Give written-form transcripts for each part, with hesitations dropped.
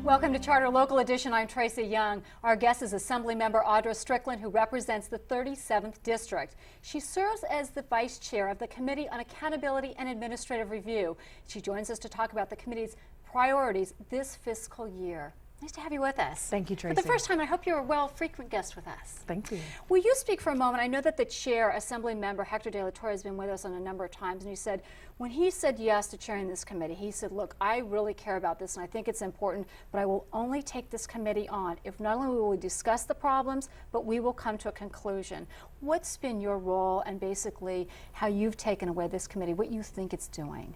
Welcome to Charter Local Edition. I'm Tracy Young. Our guest is Assemblymember Audra Strickland, who represents the 37th District. She serves as the Vice Chair of the Committee on Accountability and Administrative Review. She joins us to talk about the committee's priorities this fiscal year. Nice to have you with us. Thank you, Tracy. For the first time, I hope you're a frequent guest with us. Thank you. Will you speak for a moment? I know that the chair, Assemblymember Hector De La Torre, has been with us on a number of times, and you said, when he said yes to chairing this committee, he said, look, I really care about this and I think it's important, but I will only take this committee on if not only will we discuss the problems, but we will come to a conclusion. What's been your role and basically how you've taken away this committee, what you think it's doing?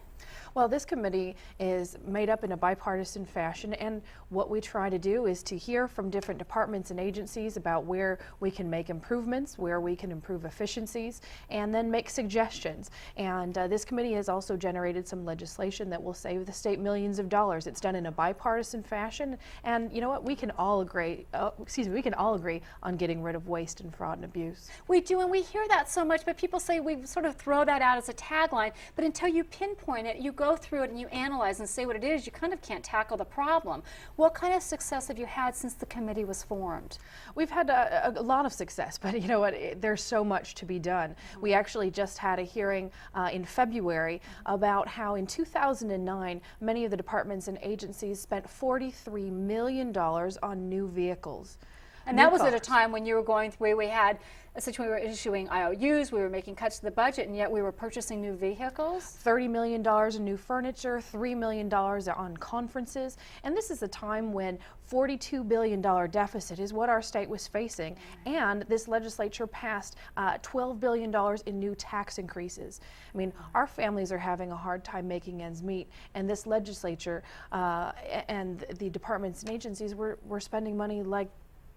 Well, this committee is made up in a bipartisan fashion, and what we try to do is to hear from different departments and agencies about where we can make improvements, where we can improve efficiencies, and then make suggestions. And this committee has also generated some legislation that will save the state millions of dollars. It's done in a bipartisan fashion, and you know what? We can all agree. We can all agree on getting rid of waste and fraud and abuse. We do, and we hear that so much, but people say we sort of throw that out as a tagline, but until you pinpoint it, you go through it and you analyze and say what it is, you kind of can't tackle the problem. What kind of success have you had since the committee was formed? We've had a lot of success, but you know what, there's so much to be done. We actually just had a hearing in February about how in 2009 many of the departments and agencies spent $43 million on new vehicles. And that was at a time when you were going through, we had a situation where we were issuing IOUs, we were making cuts to the budget, and yet we were purchasing new vehicles. $30 million in new furniture, $3 million on conferences, and this is a time when $42 billion deficit is what our state was facing, and this legislature passed $12 billion in new tax increases. I mean, our families are having a hard time making ends meet, and this legislature and the departments and agencies were spending money like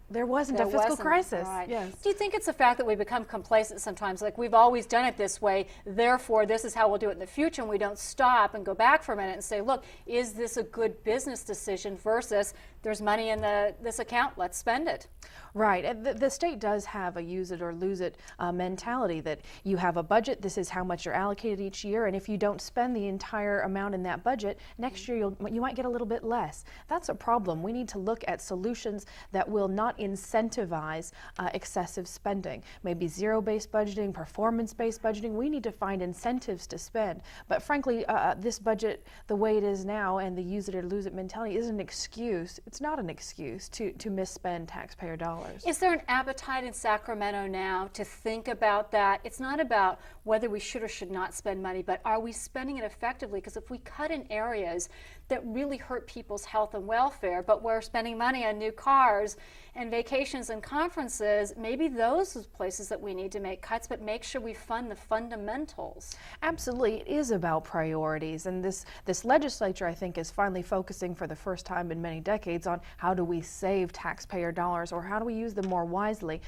there wasn't a fiscal crisis. Right. Yes. Do you think it's the fact that we become complacent sometimes, like we've always done it this way, therefore this is how we'll do it in the future, and we don't stop and go back for a minute and say, look, is this a good business decision versus there's money in this account, let's spend it? Right. The state does have a use it or lose it mentality that you have a budget, this is how much you're allocated each year, and if you don't spend the entire amount in that budget, next year you might get a little bit less. That's a problem. We need to look at solutions that will not incentivize excessive spending. Maybe zero-based budgeting, performance-based budgeting. We need to find incentives to spend. But frankly, this budget, the way it is now, and the use it or lose it mentality is an excuse. It's not an excuse to misspend taxpayer dollars. Is there an appetite in Sacramento now to think about that? It's not about whether we should or should not spend money, but are we spending it effectively? Because if we cut in areas that really hurt people's health and welfare, but we're spending money on new cars and vacations and conferences, maybe those are places that we need to make cuts, but make sure we fund the fundamentals. Absolutely, it is about priorities, and this legislature, I think, is finally focusing for the first time in many decades on how do we save taxpayer dollars or how do we use them more wisely.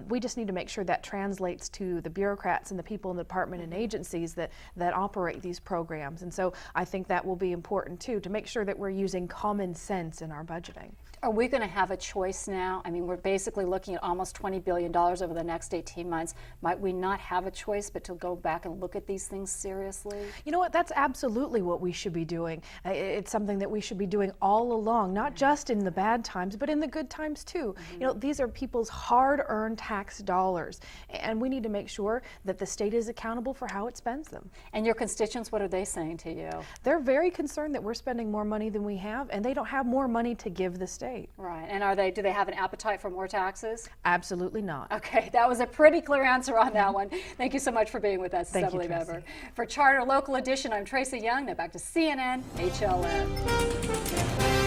We just need to make sure that translates to the bureaucrats and the people in the department and agencies that operate these programs, and so I think that will be important too, to make sure that we're using common sense in our budgeting. Are we going to have a choice now? I mean, we're basically looking at almost $20 billion over the next 18 months. Might we not have a choice but to go back and look at these things seriously? You know what? That's absolutely what we should be doing. It's something that we should be doing all along, not just in the bad times, but in the good times too. You know, these are people's hard-earned tax dollars, and we need to make sure that the state is accountable for how it spends them. And your constituents, what are they saying to you? They're very concerned that we're spending more money than we have, and they don't have more money to give the state. Right, and do they have an appetite for more taxes? Absolutely not. Okay, that was a pretty clear answer on that one. Thank you so much for being with us, Assemblymember. For Charter Local Edition, I'm Tracy Young. Now back to CNN HLN.